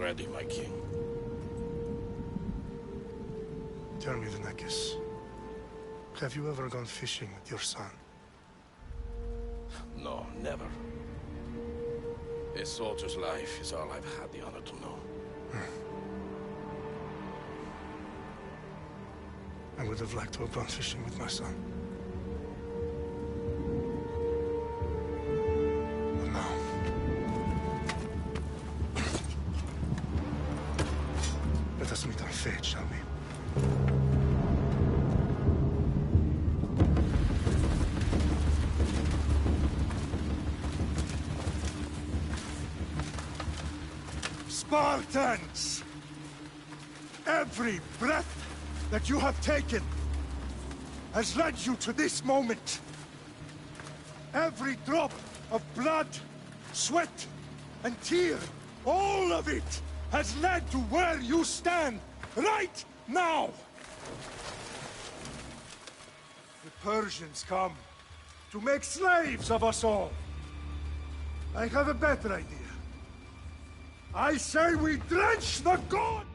ready, my king. Tell me, Venekis, have you ever gone fishing with your son? No, never. A soldier's life is all I've had the honor to know. I would have liked to have gone fishing with my son. But no. Let us meet on fate, shall we? Spartans! Every breath that you have taken has led you to this moment. Every drop of blood, sweat, and tear, all of it has led to where you stand right now. The Persians come to make slaves of us all. I have a better idea. I say we drench the god!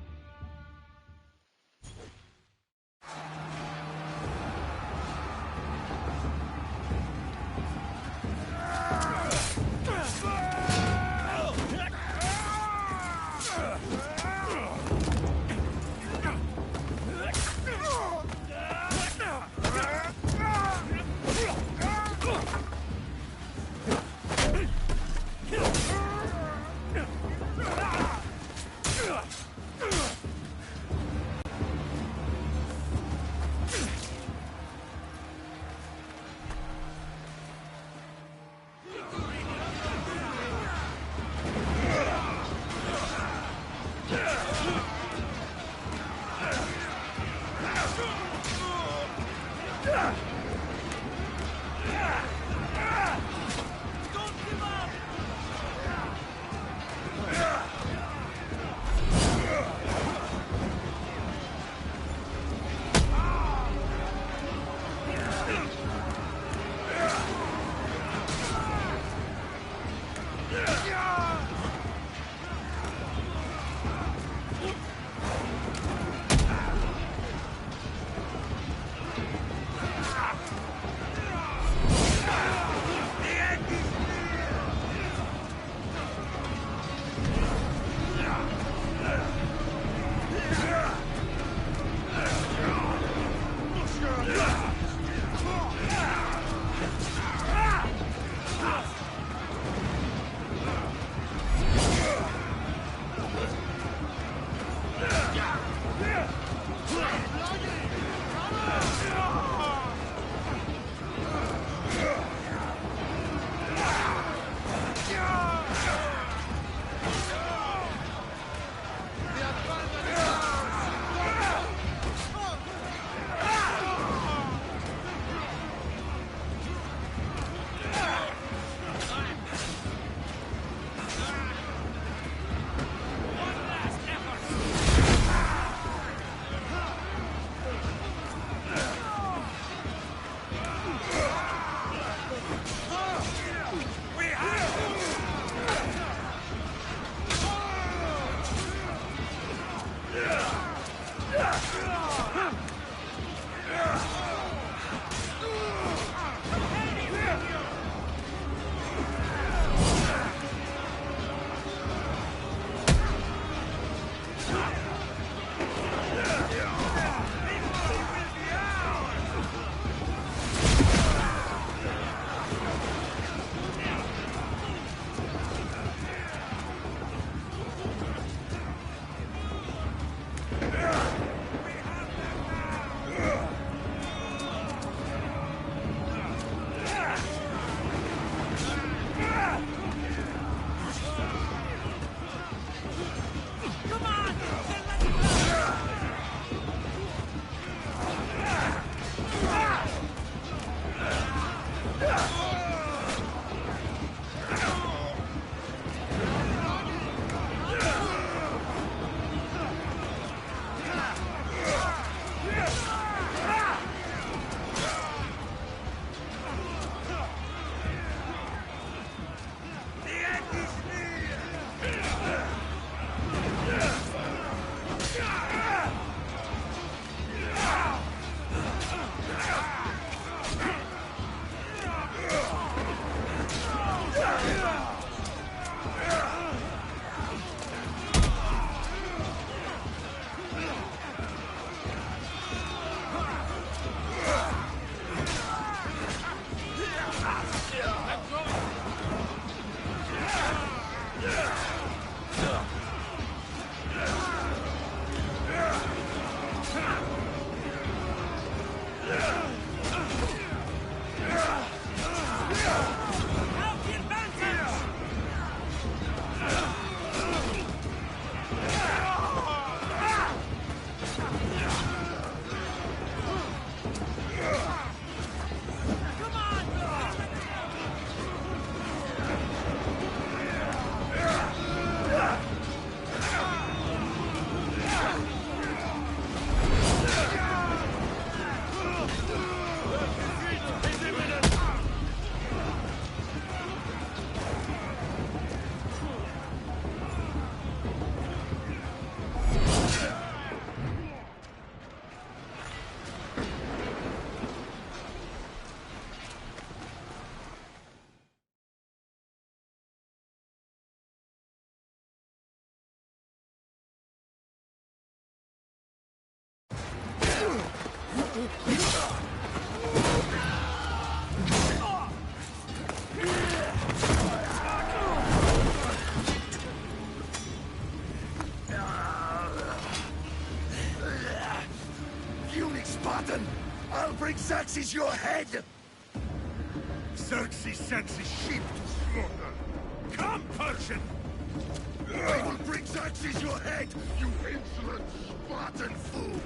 Unix Spartan! I'll bring Xerxes your head! Xerxes sends his sheep to slaughter. Come, Persian! I will bring Xerxes your head, you insolent Spartan fool!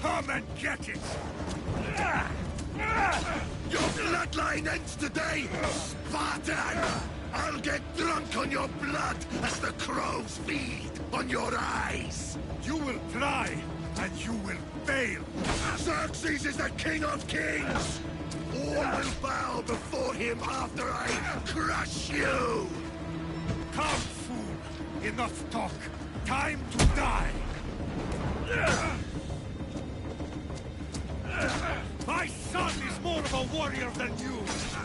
Come and get it! Your bloodline ends today, Spartan! I'll get drunk on your blood as the crows feed on your eyes! You will try, and you will fail! Xerxes is the king of kings! All will bow before him after I crush you! Come, fool! Enough talk! Time to die! My son is more of a warrior than you!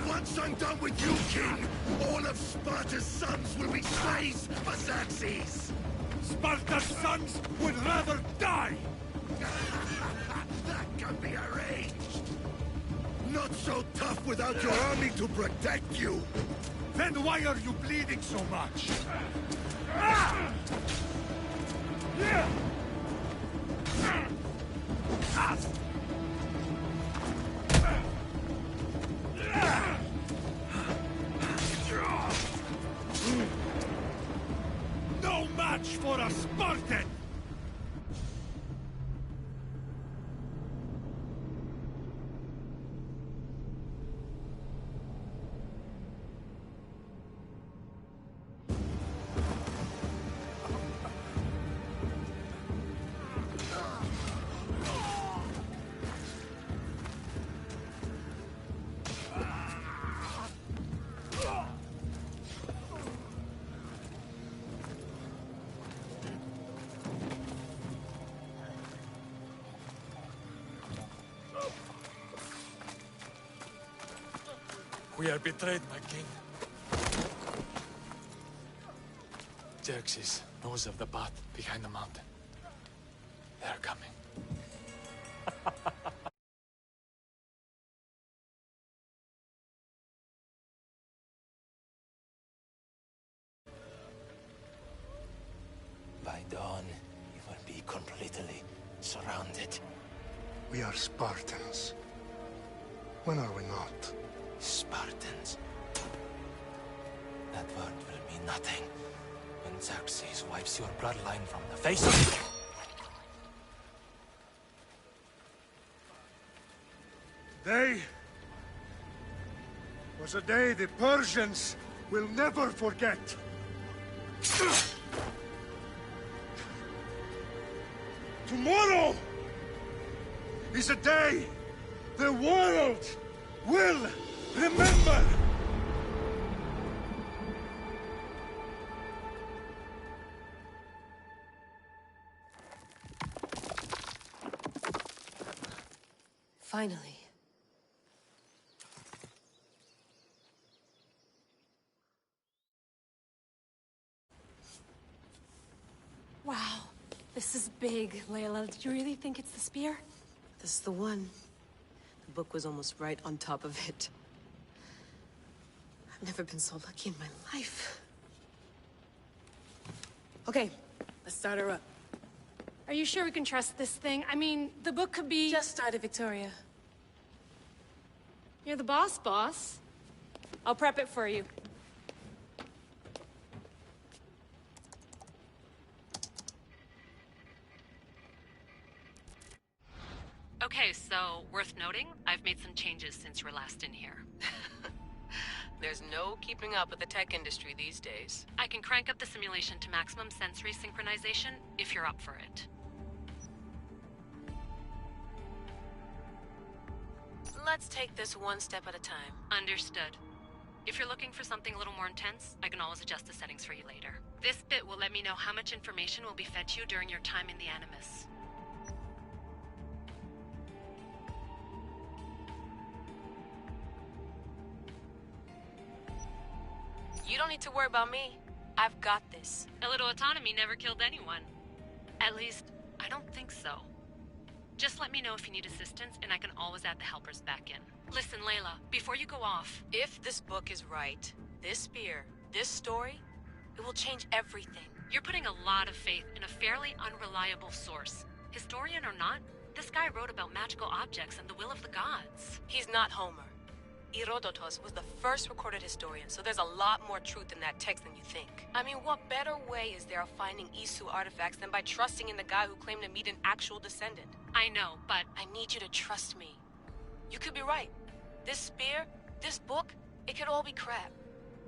Once I'm done with you, King, all of Sparta's sons will be slaves for Xerxes! Sparta's sons would rather die! That can be arranged! Not so tough without your army to protect you! Then why are you bleeding so much? No match for a Spartan! We are betrayed, my king. Xerxes knows of the path behind the mountain. They are coming. By dawn, you will be completely surrounded. We are Spartans. When are we not? Spartans. That word will mean nothing when Xerxes wipes your bloodline from the face of it. Day was a day the Persians will never forget. Tomorrow is a day the world will remember! Finally. Wow, this is big, Layla. Did you really think it's the spear? This is the one. The book was almost right on top of it. I've never been so lucky in my life. Okay, let's start her up. Are you sure we can trust this thing? I mean, the book could be... Just started, Victoria. You're the boss. I'll prep it for you. Okay, so, worth noting, I've made some changes since you were last in here. There's no keeping up with the tech industry these days. I can crank up the simulation to maximum sensory synchronization, if you're up for it. Let's take this one step at a time. Understood. If you're looking for something a little more intense, I can always adjust the settings for you later. This bit will let me know how much information will be fed to you during your time in the Animus. You don't need to worry about me. I've got this. A little autonomy never killed anyone. At least, I don't think so. Just let me know if you need assistance, and I can always add the helpers back in. Listen, Layla, before you go off... If this book is right, this spear, this story, it will change everything. You're putting a lot of faith in a fairly unreliable source. Historian or not, this guy wrote about magical objects and the will of the gods. He's not Homer. Herodotus was the first recorded historian, so there's a lot more truth in that text than you think. I mean, what better way is there of finding Isu artifacts than by trusting in the guy who claimed to meet an actual descendant? I know, but... I need you to trust me. You could be right. This spear, this book, it could all be crap.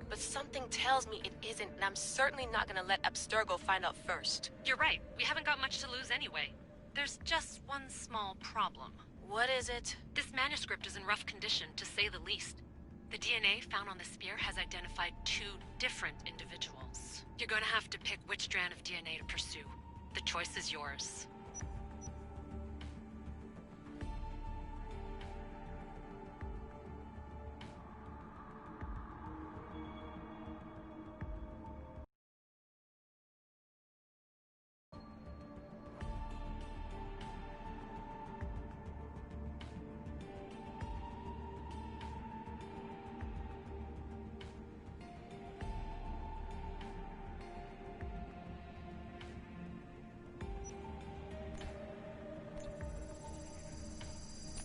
But something tells me it isn't, and I'm certainly not gonna let Abstergo find out first. You're right. We haven't got much to lose anyway. There's just one small problem. What is it? This manuscript is in rough condition, to say the least. The DNA found on the spear has identified 2 different individuals. You're gonna have to pick which strand of DNA to pursue. The choice is yours.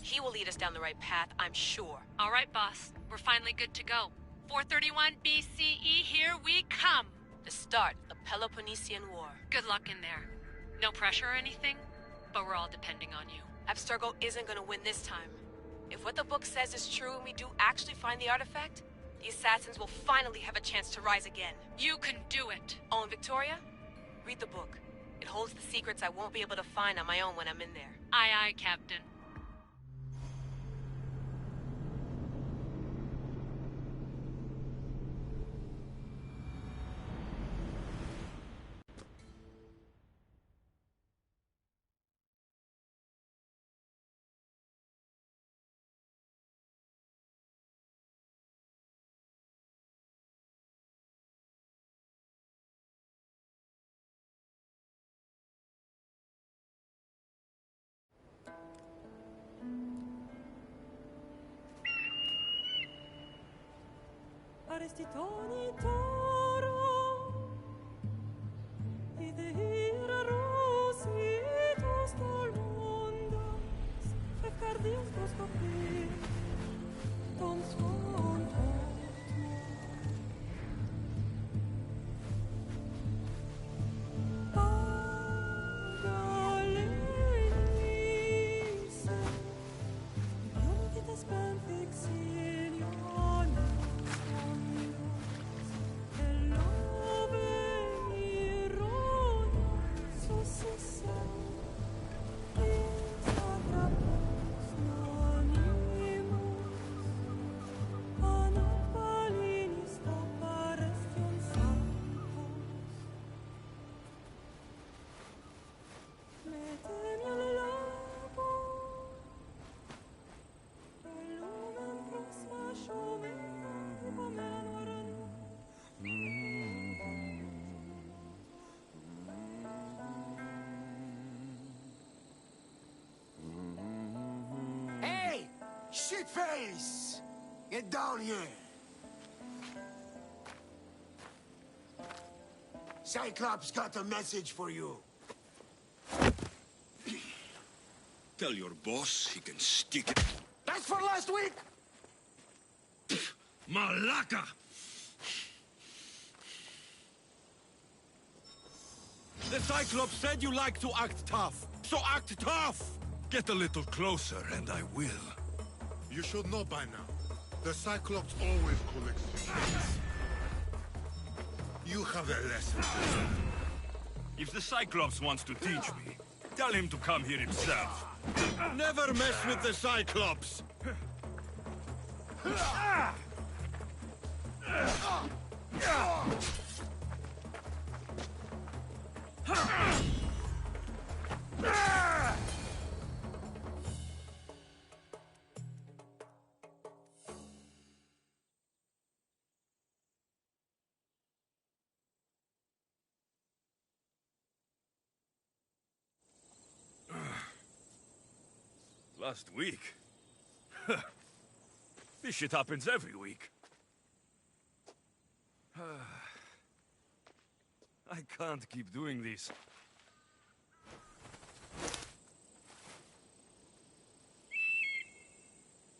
He will lead us down the right path, I'm sure. All right, boss. We're finally good to go. 431 BCE, here we come! The start of the Peloponnesian War. Good luck in there. No pressure or anything, but we're all depending on you. Abstergo isn't gonna win this time. If what the book says is true and we do actually find the artifact, the assassins will finally have a chance to rise again. You can do it! Oh, and Victoria? Read the book. It holds the secrets I won't be able to find on my own when I'm in there. Aye, aye, Captain. Arestitoni toro, idehira rositos tolmondas, fefcardias toscopir, tons fontot. Pagalenice, bionitas benfixinion. Shitface! Get down here! Cyclops got a message for you. Tell your boss he can stick it. That's for last week! Malaka! The Cyclops said you like to act tough, so act tough! Get a little closer and I will. You should know by now. The Cyclops always collects secrets. You have a lesson. If the Cyclops wants to teach me, tell him to come here himself. Never mess with the Cyclops! Last week? This shit happens every week. I can't keep doing this.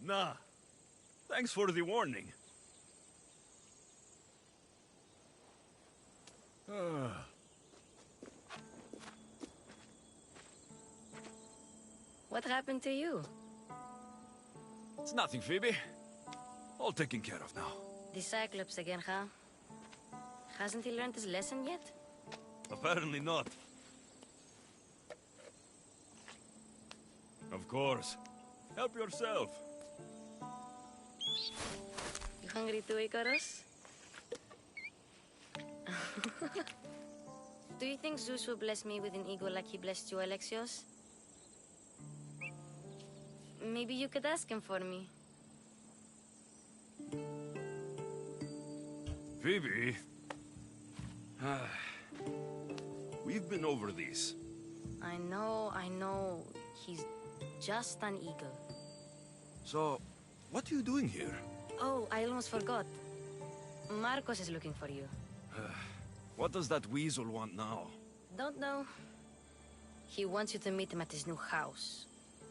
Nah. Thanks for the warning. What happened to you? It's nothing, Phoebe. All taken care of now. The Cyclops again, huh? Hasn't he learned his lesson yet? Apparently not. Of course. Help yourself. You hungry too, Icarus? Do you think Zeus will bless me with an ego like he blessed you, Alexios? Maybe you could ask him for me. Phoebe. We've been over this. I know. He's just an eagle. So, what are you doing here? Oh, I almost forgot. Marcos is looking for you. What does that weasel want now? Don't know. He wants you to meet him at his new house.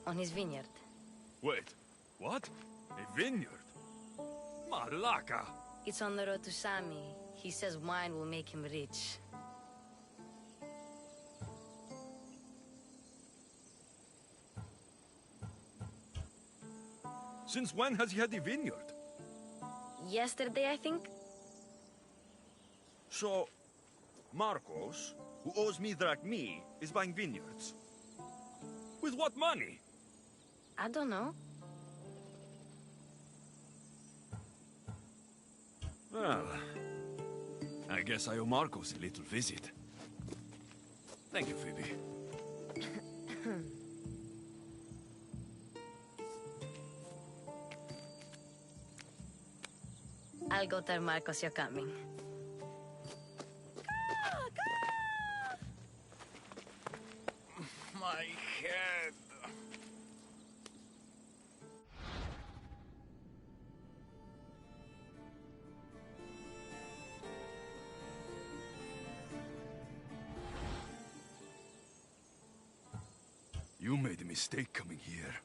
On his vineyard. Wait, what? A vineyard? Malaka! It's on the road to Sami. He says wine will make him rich. Since when has he had a vineyard? Yesterday, I think? So, Marcos, who owes me drachmi, is buying vineyards. With what money? I don't know. Well, I guess I owe Marcos a little visit. Thank you, Phoebe. I'll go tell Marcos you're coming. My head. You made a mistake coming here.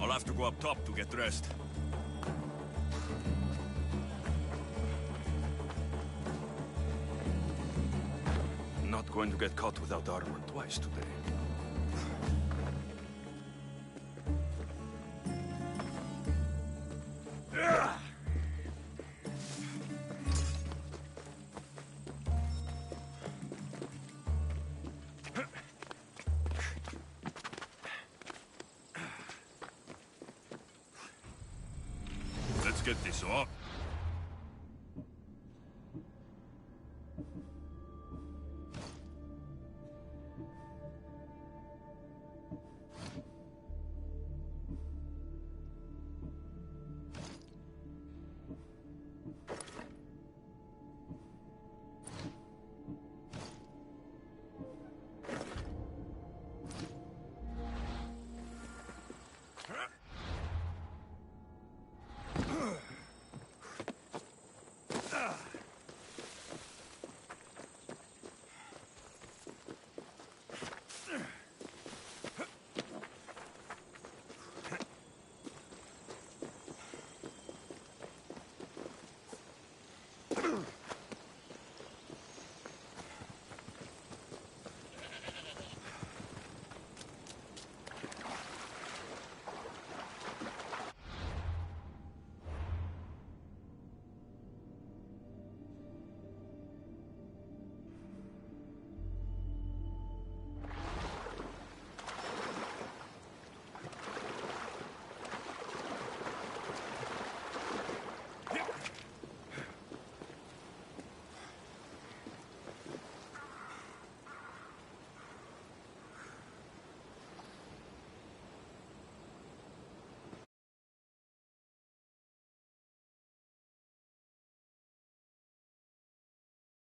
I'll have to go up top to get dressed. Not going to get caught without armor twice today. Let's get this off.